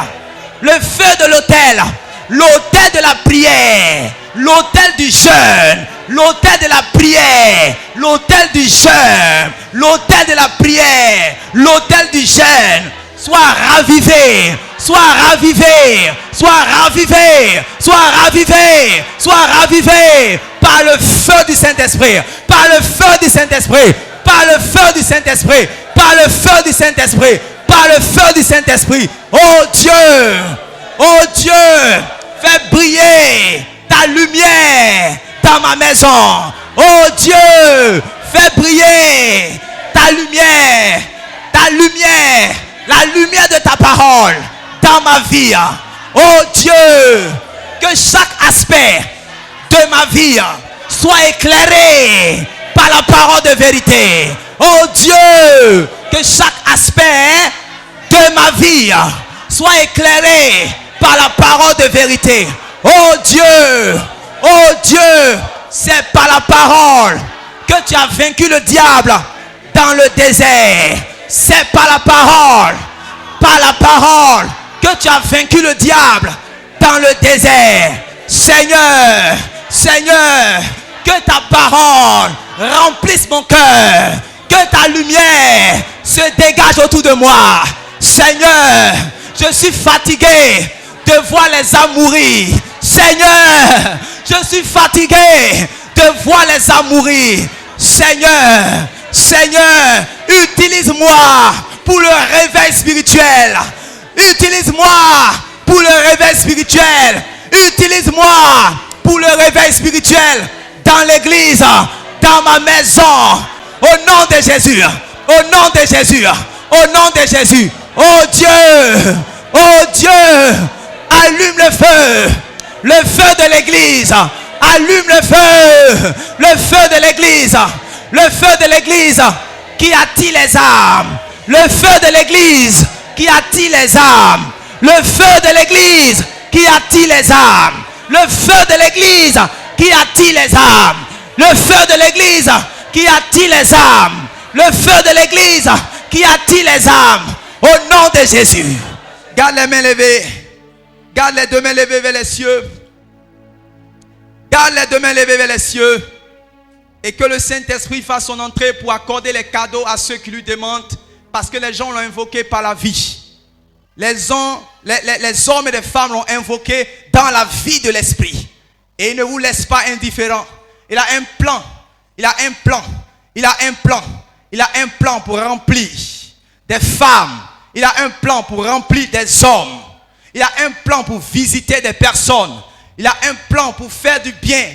le feu de l'autel, l'autel de la prière, l'autel du jeûne, l'autel de la prière, l'autel du jeûne, l'autel de la prière, l'autel du jeûne, soit ravivé, soit ravivé, soit ravivé, soit ravivé, soit ravivé par le feu du Saint-Esprit, par le feu du Saint-Esprit, par le feu du Saint-Esprit, par le feu du Saint-Esprit, par le feu du Saint-Esprit. Oh Dieu, oh Dieu, fais briller ta lumière dans ma maison. Oh Dieu, fais briller ta lumière, la lumière de ta parole dans ma vie. Oh Dieu, que chaque aspect de ma vie soit éclairé par la parole de vérité. Oh Dieu, que chaque aspect de ma vie soit éclairé par la parole de vérité. Oh Dieu, c'est par la parole que tu as vaincu le diable dans le désert. C'est par la parole que tu as vaincu le diable dans le désert. Seigneur, Seigneur, que ta parole remplisse mon cœur, que ta lumière se dégage autour de moi. Seigneur, je suis fatigué de voir les âmes mourir. Seigneur, je suis fatigué de voir les âmes mourir. Seigneur, Seigneur, utilise-moi pour le réveil spirituel. Utilise-moi pour le réveil spirituel. Utilise-moi pour le réveil spirituel dans l'église, dans ma maison. Au nom de Jésus, au nom de Jésus, au nom de Jésus. Oh Dieu, allume le feu de l'église. Allume le feu de l'église. Le feu de l'église qui attire les âmes. Le feu de l'église qui attire les âmes. Le feu de l'église qui attire les âmes. Le feu de l'église qui attire les âmes. Le feu de l'église qui attire les âmes. Le feu de l'église qui attire les âmes. Au nom de Jésus. Garde les mains levées. Garde les deux mains levées vers les cieux. Garde les deux mains levées vers les cieux. Et que le Saint-Esprit fasse son entrée pour accorder les cadeaux à ceux qui lui demandent. Parce que les gens l'ont invoqué par la vie. Les hommes et les femmes l'ont invoqué dans la vie de l'esprit. Et il ne vous laisse pas indifférent. Il a un plan. Il a un plan. Il a un plan. Il a un plan pour remplir des femmes. Il a un plan pour remplir des hommes. Il a un plan pour visiter des personnes. Il a un plan pour faire du bien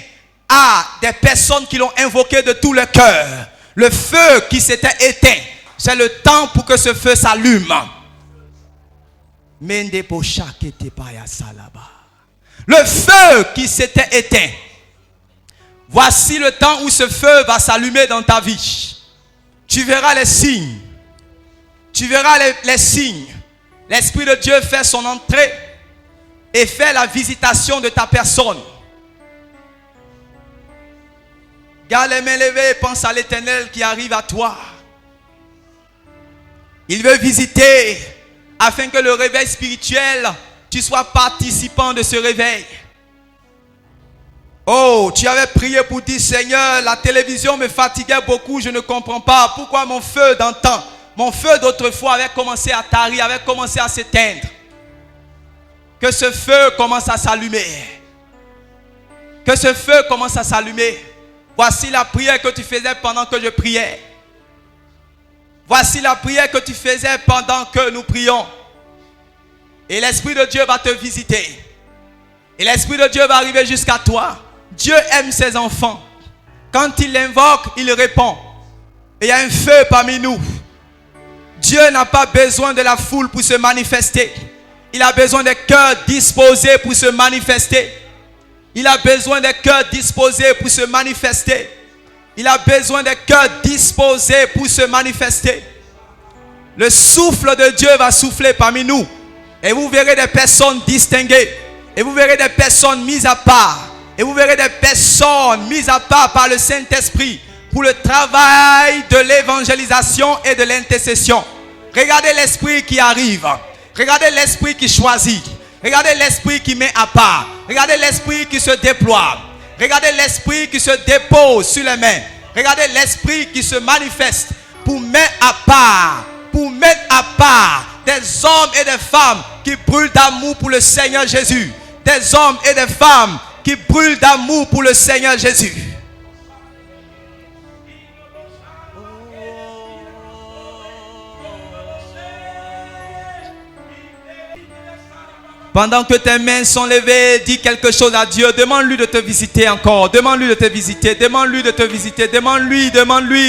à des personnes qui l'ont invoqué de tout le cœur. Le feu qui s'était éteint, c'est le temps pour que ce feu s'allume. Le feu qui s'était éteint. Voici le temps où ce feu va s'allumer dans ta vie. Tu verras les signes. Tu verras les signes. L'Esprit de Dieu fait son entrée et fait la visitation de ta personne. Garde les mains levées et pense à l'Éternel qui arrive à toi. Il veut visiter afin que le réveil spirituel, tu sois participant de ce réveil. Oh, tu avais prié pour dire, Seigneur, la télévision me fatiguait beaucoup, je ne comprends pas pourquoi mon feu d'antan, mon feu d'autrefois avait commencé à tarir, avait commencé à s'éteindre. Que ce feu commence à s'allumer. Que ce feu commence à s'allumer. Voici la prière que tu faisais pendant que je priais. Voici la prière que tu faisais pendant que nous prions. Et l'Esprit de Dieu va te visiter. Et l'Esprit de Dieu va arriver jusqu'à toi. Dieu aime ses enfants. Quand il l'invoque, il répond. Et il y a un feu parmi nous. Dieu n'a pas besoin de la foule pour se manifester. Il a besoin des cœurs disposés pour se manifester. Il a besoin des cœurs disposés pour se manifester. Il a besoin des cœurs disposés pour se manifester. Le souffle de Dieu va souffler parmi nous. Et vous verrez des personnes distinguées. Et vous verrez des personnes mises à part. Et vous verrez des personnes mises à part par le Saint-Esprit pour le travail de l'évangélisation et de l'intercession. Regardez l'Esprit qui arrive. Regardez l'Esprit qui choisit. Regardez l'Esprit qui met à part. Regardez l'Esprit qui se déploie. Regardez l'Esprit qui se dépose sur les mains. Regardez l'Esprit qui se manifeste pour mettre à part. Pour mettre à part des hommes et des femmes qui brûlent d'amour pour le Seigneur Jésus. Des hommes et des femmes qui brûlent d'amour pour le Seigneur Jésus. Pendant que tes mains sont levées, dis quelque chose à Dieu. Demande-lui de te visiter encore. Demande-lui de te visiter. Demande-lui de te visiter. Demande-lui,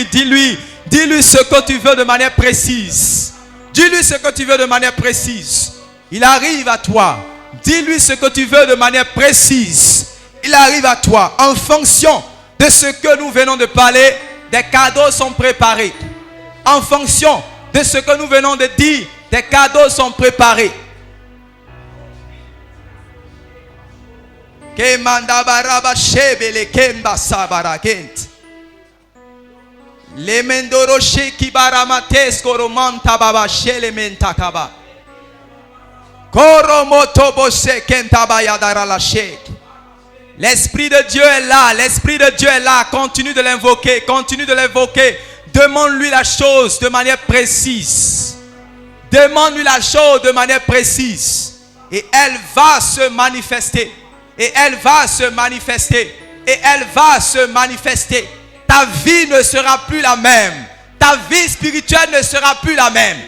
dis-lui. Dis-lui ce que tu veux de manière précise. Dis-lui ce que tu veux de manière précise. Il arrive à toi. Dis-lui ce que tu veux de manière précise. Il arrive à toi. En fonction de ce que nous venons de parler, des cadeaux sont préparés. En fonction de ce que nous venons de dire, des cadeaux sont préparés. Kemanda baraba shebele kemba sabaragent. Le mendoro sheki baramates koromanta baba shele mentakaba. Koromoto bose kentabaya darala shek. L'Esprit de Dieu est là, l'Esprit de Dieu est là. Continue de l'invoquer, continue de l'invoquer. Demande-lui la chose de manière précise. Demande-lui la chose de manière précise. Et elle va se manifester. Et elle va se manifester. Et elle va se manifester. Ta vie ne sera plus la même. Ta vie spirituelle ne sera plus la même.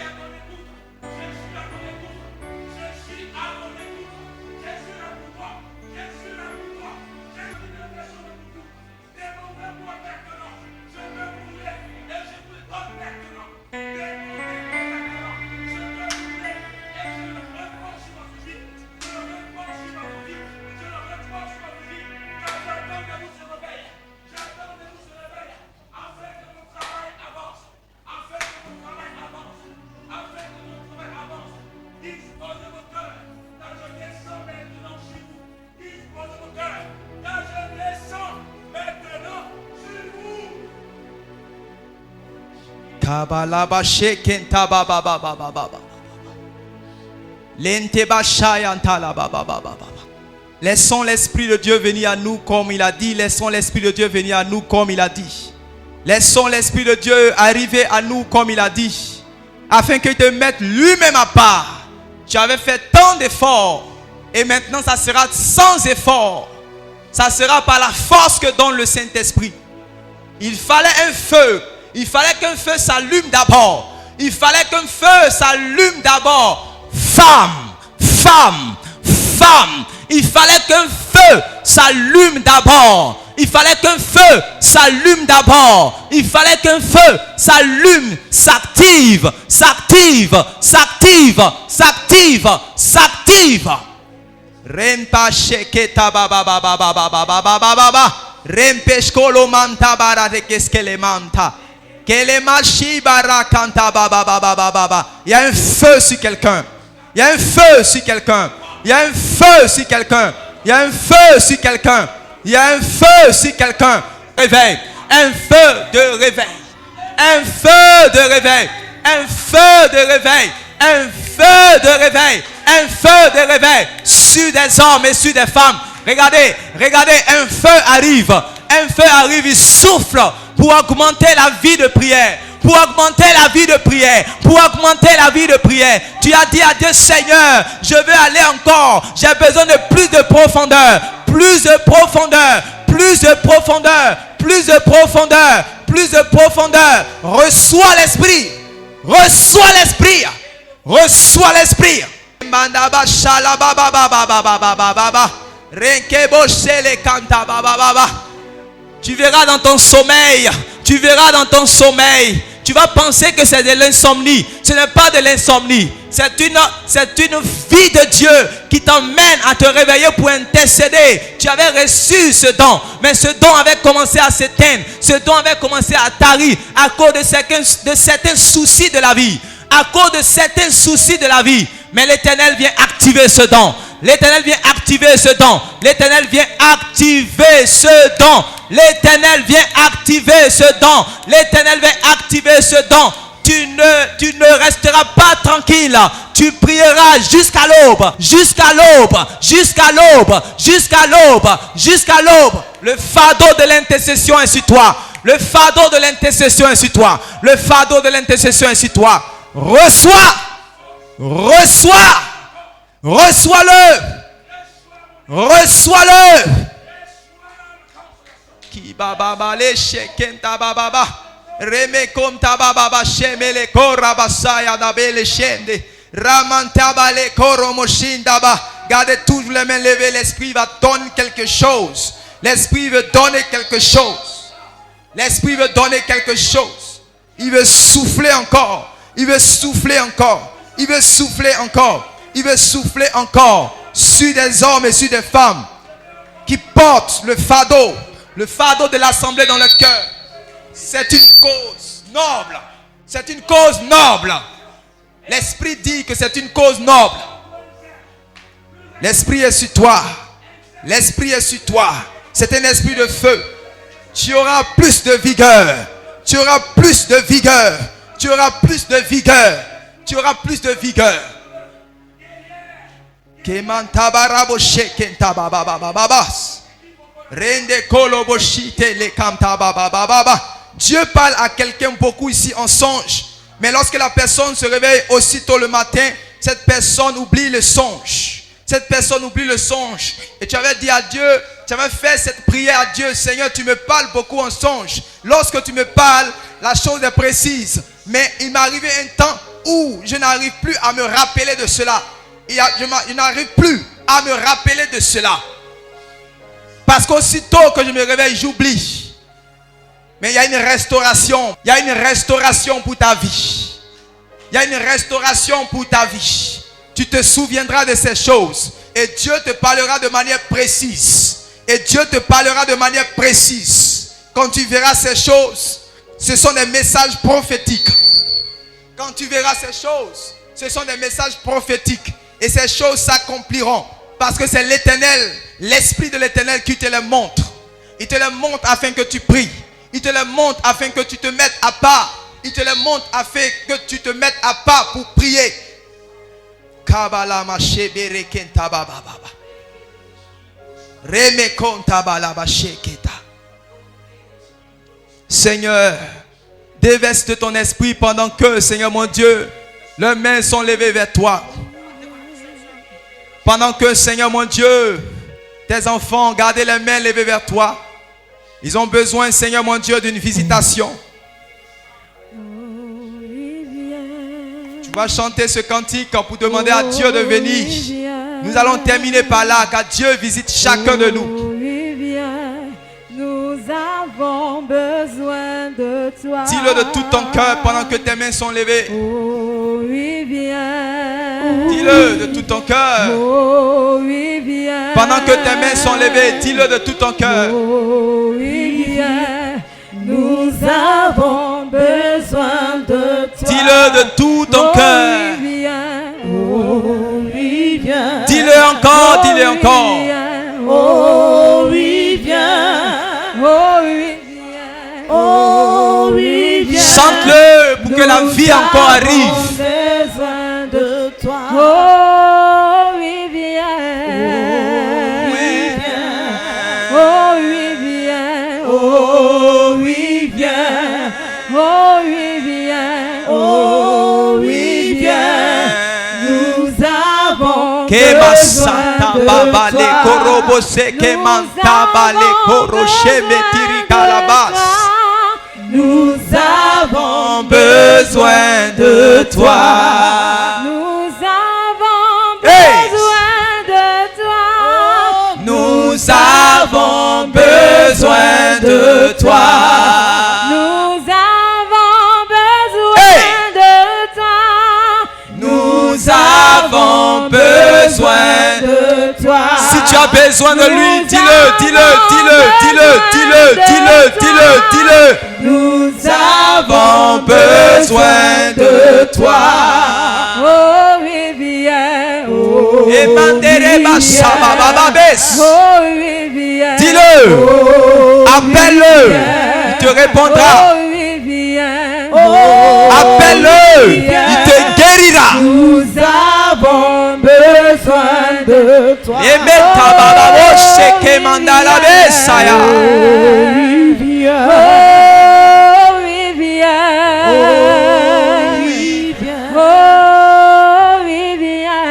Laissons l'Esprit de Dieu venir à nous comme il a dit. Laissons l'Esprit de Dieu venir à nous comme il a dit. Laissons l'Esprit de Dieu arriver à nous comme il a dit. Afin qu'il te mette lui-même à part. Tu avais fait tant d'efforts. Et maintenant ça sera sans effort. Ça sera par la force que donne le Saint-Esprit. Il fallait un feu. Il fallait qu'un feu s'allume d'abord. Il fallait qu'un feu s'allume d'abord. Femme, femme, femme. Il fallait qu'un feu s'allume d'abord. Il fallait qu'un feu s'allume d'abord. Il fallait qu'un feu s'allume, s'active, s'active, s'active, s'active, s'active. Rempa sheketa baba baba baba baba baba baba. Rempeshkolo manta bara de keskele manta. Kelema shibara kanta baba baba baba baba. Il y a un feu sur quelqu'un. Il y a un feu sur quelqu'un. Il y a un feu sur quelqu'un. Il y a un feu sur quelqu'un. Il y a un feu sur quelqu'un. Réveil. Un feu de réveil. Un feu de réveil. Un feu de réveil. Un feu de réveil. Un feu de réveil. Sur des hommes et sur des femmes. Regardez, regardez, un feu arrive. Un feu arrive, il souffle pour augmenter la vie de prière. Pour augmenter la vie de prière. Pour augmenter la vie de prière. Tu as dit à Dieu, Seigneur, je veux aller encore. J'ai besoin de plus de profondeur. Plus de profondeur. Plus de profondeur. Plus de profondeur. Plus de profondeur. Reçois l'Esprit. Reçois l'Esprit. Reçois l'Esprit. Tu verras dans ton sommeil. Tu verras dans ton sommeil. Tu vas penser que c'est de l'insomnie. Ce n'est pas de l'insomnie. C'est une vie de Dieu qui t'emmène à te réveiller pour intercéder. Tu avais reçu ce don. Mais ce don avait commencé à s'éteindre. Ce don avait commencé à tarir à cause de certains soucis de la vie. À cause de certains soucis de la vie. Mais l'Éternel vient activer ce don. L'Éternel vient activer ce don. L'Éternel vient activer ce don. L'Éternel vient activer ce don. L'Éternel vient activer ce don. Tu ne resteras pas tranquille. Tu prieras jusqu'à l'aube. Jusqu'à l'aube. Jusqu'à l'aube. Jusqu'à l'aube. Jusqu'à l'aube. Le fardeau de l'intercession est sur toi. Le fardeau de l'intercession est sur toi. Le fardeau de l'intercession est sur toi. Reçois. Reçois. Reçois-le. Reçois-le. Ki baba le shekenta baba. Reme komta baba shemele korabasaya da bele shende. Ramantaba le koromoshinda ba. Gardez toutes les mains levées, l'esprit va donner quelque chose. L'esprit veut donner quelque chose. L'esprit veut donner quelque chose. Il veut souffler encore. Il veut souffler encore. Il veut souffler encore. Il veut souffler encore sur des hommes et sur des femmes qui portent le fardeau de l'assemblée dans le cœur. C'est une cause noble. C'est une cause noble. L'Esprit dit que c'est une cause noble. L'Esprit est sur toi. L'Esprit est sur toi. C'est un esprit de feu. Tu auras plus de vigueur. Tu auras plus de vigueur. Tu auras plus de vigueur. Tu auras plus de vigueur. Dieu parle à quelqu'un beaucoup ici en songe. Mais lorsque la personne se réveille aussitôt le matin, cette personne oublie le songe. Cette personne oublie le songe. Et tu avais dit à Dieu, tu avais fait cette prière à Dieu. Seigneur, tu me parles beaucoup en songe. Lorsque tu me parles, la chose est précise. Mais il m'est arrivé un temps où je n'arrive plus à me rappeler de cela. Je n'arrive plus à me rappeler de cela. Parce qu'aussitôt que je me réveille, j'oublie. Mais il y a une restauration. Il y a une restauration pour ta vie. Il y a une restauration pour ta vie. Tu te souviendras de ces choses. Et Dieu te parlera de manière précise. Et Dieu te parlera de manière précise. Quand tu verras ces choses, ce sont des messages prophétiques. Quand tu verras ces choses, ce sont des messages prophétiques. Et ces choses s'accompliront. Parce que c'est l'Éternel, l'Esprit de l'Éternel qui te les montre. Il te les montre afin que tu pries. Il te les montre afin que tu te mettes à part. il te les montre afin que tu te mettes à part pour prier. Seigneur, déverse de ton esprit pendant que, Seigneur mon Dieu, leurs mains sont levées vers toi. Pendant que, Seigneur mon Dieu, tes enfants ont gardé les mains levées vers toi. Ils ont besoin, Seigneur mon Dieu, d'une visitation. Tu vas chanter ce cantique pour demander à Dieu de venir. Nous allons terminer par là, car Dieu visite chacun de nous. Nous avons besoin de toi. Dis-le de tout ton cœur pendant que tes mains sont levées. Oh oui, viens. Dis-le de tout ton cœur. Oh oui, viens. Pendant que tes mains sont levées, dis-le de tout ton cœur. Oh oui, viens. Nous avons besoin de toi. Dis-le de tout ton cœur. Oh oui, viens. Oh oui, viens. Dis-le encore, dis-le encore. Oh oui, viens. Oh oui, viens. Oh oui, viens. Chante-le pour que la vie encore arrive. Besoin de toi. Oh oui, viens. Oh oui, viens. Oh oui, viens. Oh oui, viens. Oh oui, viens. Nous avons besoin de toi. Nous avons besoin de toi. Nous avons besoin de toi. Nous avons besoin de toi. Nous avons besoin de toi. Nous avons besoin de toi. Si tu as besoin de lui, dis-le, dis-le, dis-le, dis-le, dis-le, dis-le, dis-le, dis-le. Nous avons besoin de toi. Oh oui, viens. Oh Et Mandereba Sababababes. Oh oui, viens. Dis-le. Appelle-le. Il te répondra. Oh oui, viens. Appelle-le. Il te guérira. Nous avons besoin de toi. Et Metabababo Seke Mandala Besaya. Oh oui, viens. Oh oui, viens. Oh oui, viens.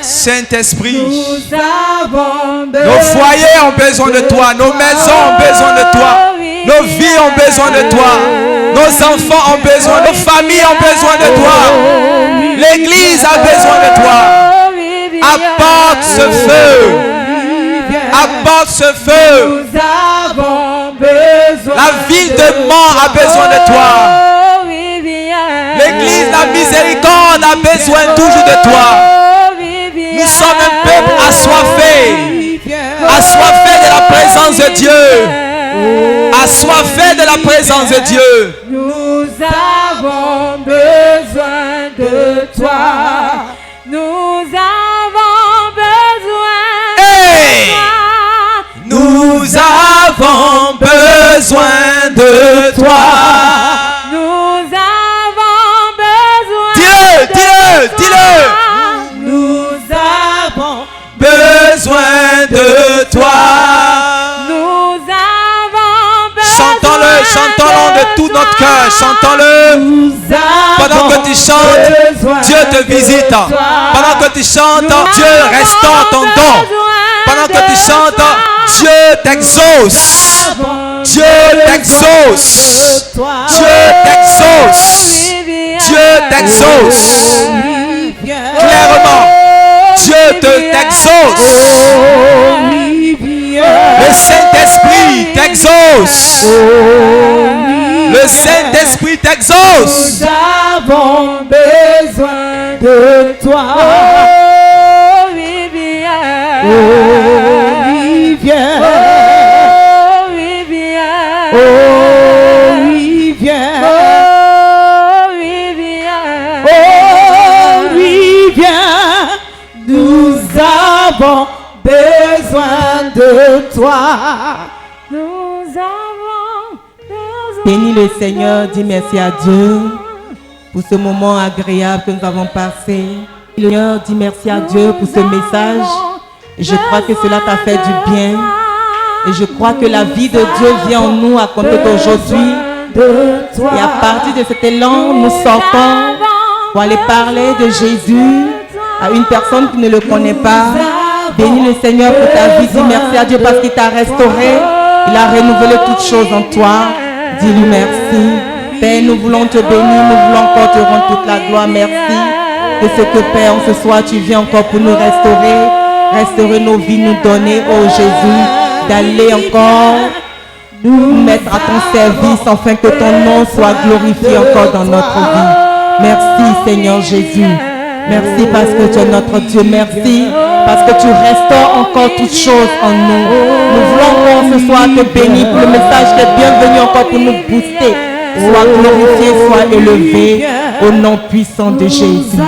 Saint-Esprit, nous avons besoin. Nos foyers ont besoin de toi, nos maisons ont besoin de toi, nos vies ont besoin de toi, nos enfants ont besoin, nos familles ont besoin de toi, l'église a besoin de toi. Apporte ce feu. Apporte ce feu. Nous avons besoin. La ville de Mans a besoin de toi. L'église, la miséricorde a besoin toujours de toi. Nous sommes un peuple assoiffé. Assoiffé de la présence de Dieu. Assoiffé de la présence de Dieu. Nous avons besoin de toi. Nous avons besoin Hey! de toi. Nous avons besoin de toi. Nous avons besoin Dis-le, dis-le, dis-le. Nous avons Besoin de toi. Nous avons besoin. Chantons-le, chantons-le de tout notre cœur. Chantons-le. Pendant que tu chantes, Dieu te visite. Pendant que tu chantes, Dieu restaure ton don. Pendant que tu chantes, Dieu t'exauce. Dieu t'exauce. Dieu t'exauce. Dieu t'exauce. Clairement, Dieu t'exauce. Le Saint-Esprit t'exauce. Le Saint-Esprit t'exauce. Nous avons besoin de toi. Oh oui, viens. Oh oui, viens. Oh oui, viens. Oh oui, viens. Oh oui, viens. Oh oui, viens. Nous avons besoin de toi. Nous avons besoin Bénis le Seigneur, dis merci à Dieu pour ce moment agréable que nous avons passé. Le Seigneur, dis merci à Dieu pour ce message. Et je crois que cela t'a fait du bien. Et je crois que la vie de Dieu vient en nous à compter d'aujourd'hui. Et à partir de cet élan, nous sortons pour aller parler de Jésus à une personne qui ne le connaît pas. Bénis le Seigneur pour ta vie. Dis merci à Dieu parce qu'il t'a restauré. Il a renouvelé toutes choses en toi. Dis-lui merci. Père, nous voulons te bénir. Nous voulons encore te rendre toute la gloire. Merci de ce que, Père, ce soir, tu viens encore pour nous restaurer. Restaurer nos vies, nous donner, oh Jésus, d'aller encore nous mettre à ton service afin que ton nom soit glorifié encore dans notre vie. Merci Seigneur Jésus. Merci parce que tu es notre Dieu. Merci parce que tu restaures encore toutes choses en nous. Nous voulons encore ce soir te bénir pour le message qui est bienvenu encore pour nous booster. Sois glorifié, sois élevé au nom puissant de Jésus.